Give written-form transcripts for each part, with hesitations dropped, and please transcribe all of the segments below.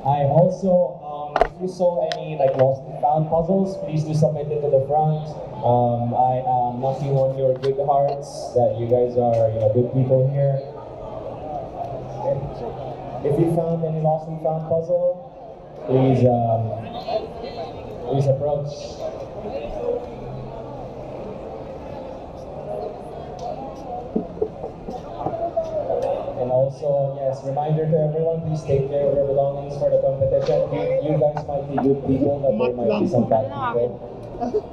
I also, if you saw any like lost and found puzzles, please do submit it to the front. I am knocking on your good hearts that you guys are, good people here. If you found any lost and found puzzle, please approach. And also, yes, reminder to everyone, please take care of your belongings for the competition. You guys might be good people, but there might be some bad people.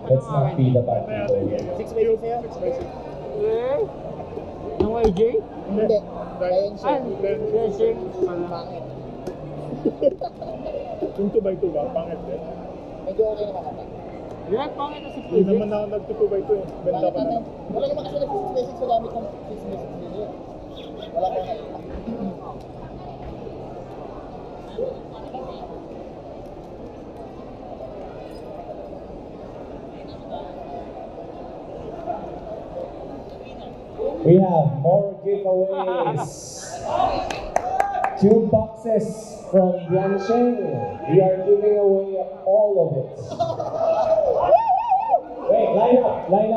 Let's not be the bad people. 6x6 sa'yo? 6x6. Ang YJ? Hindi. Dancing. Pangit. Yung 2x2 ba? Pangit din. Medyo okay naman kami. Yan, pangit na si Hindi PJ. naman ako nag-2x2 eh. Benta pa naman. Wala naman kasi nag-6x6 sa gamit ng 6x6 video. Wala ko na. We have more giveaways. 2 boxes from Yansheng. We are giving away all of it. Wait, line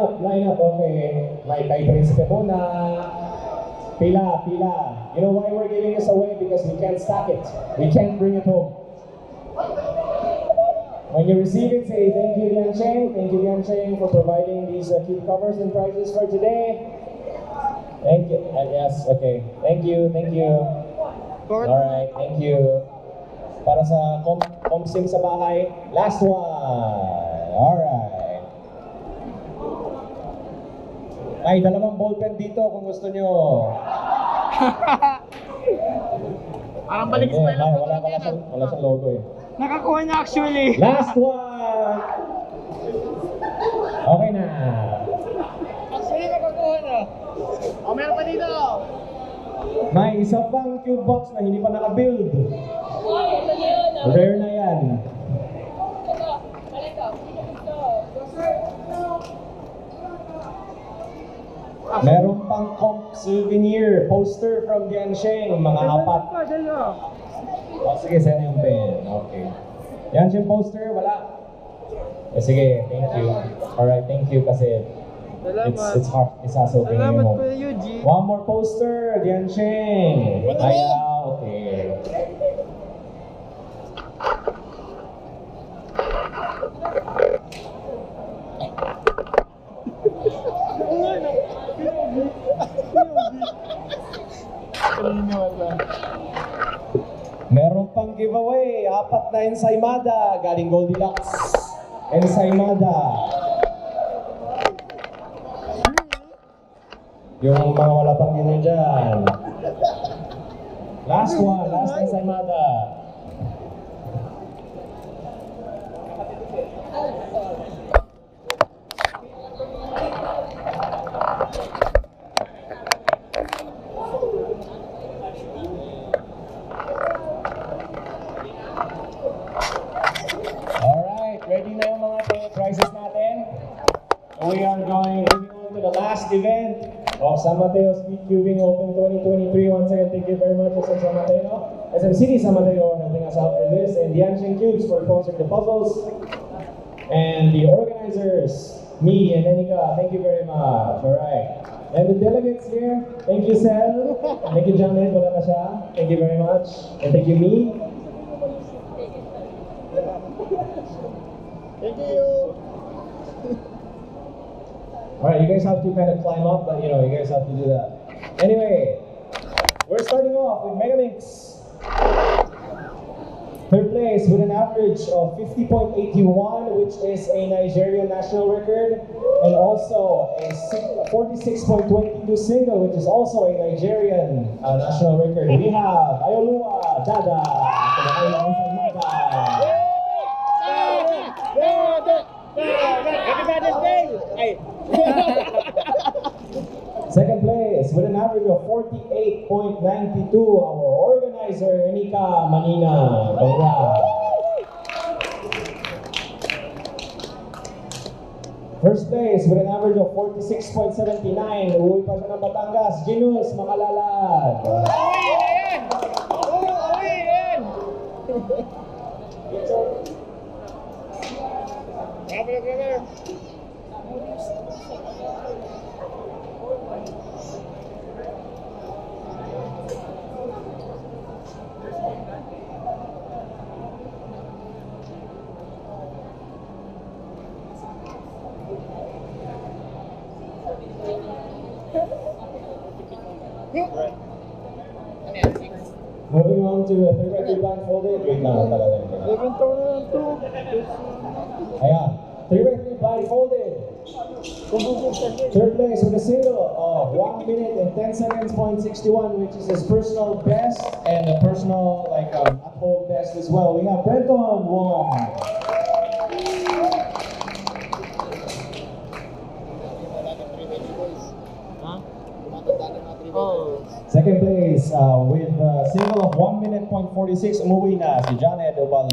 up. Okay. May kay Prinsipe muna. Pila. You know why we're giving this away? Because we can't stack it. We can't bring it home. When you receive it, say thank you, Yansheng. Thank you, Yansheng, for providing these cute covers and prizes for today. Thank you. Yes, okay. Thank you. Alright, thank you. Para sa comsim sa bahay, last one. Alright. Ay, dalawang ballpen dito kung gusto nyo. Parang balik sa Ay, wala siyang logo eh. Nakakuha na actually. Last one! Okay na. Actually, nakakuha na. O, meron pa dito. May isa pang cube box na hindi pa naka-build. Rare na yan. Meron pang comp souvenir poster from Yansheng, mga 4. O sige, send yung pen. Okay. Yansheng poster, wala. Sige, thank you. Alright, thank you kasi it's hard. It's hassle bringing Salamat home. Kuya Yuji. One more poster, Yansheng. Okay. Meron pang giveaway, 4 na ensaymada galing Goldilocks. Ensaymada. Yung mga wala pang dinner dyan. Last ensaymada. Alright, ready na yung mga prizes natin? We are moving on to the last event of San Mateo Speedcubing Open 2023. Once again, thank you very much, SM San Mateo. SM City San Mateo helping us out for this, and the Yansheng Cubes for sponsoring the puzzles. And the organizers, me and Enika, thank you very much. Alright. And the delegates here, thank you, Sel. Thank you, Janet. Wala na siya. Thank you very much. And thank you, me. Thank you. Alright, you guys have to kind of climb up, but you guys have to do that. Anyway, we're starting off with Megaminx. 3rd place with an average of 50.81, which is a Nigerian national record, and also a 46.22 single, which is also a Nigerian national record. We have Ayolua Dada. Second place with an average of 48.92, our organizer, Enika Manina. Congrats. First place with an average of 46.79, uwi pa siya ng Batangas, Jinus Makalalad. Ano yan? 6. Moving on to the 3 by 2 blindfolded. Wait lang, talaga. Ayan. 3 by 3 blindfolded. Third place with a single of 1 minute and 10 seconds, 0.61, which is his personal best and a personal at-home best as well. We have Brenton Wong. Second place with a single of 1 minute, 0.46, umuwi na si Janet Obal.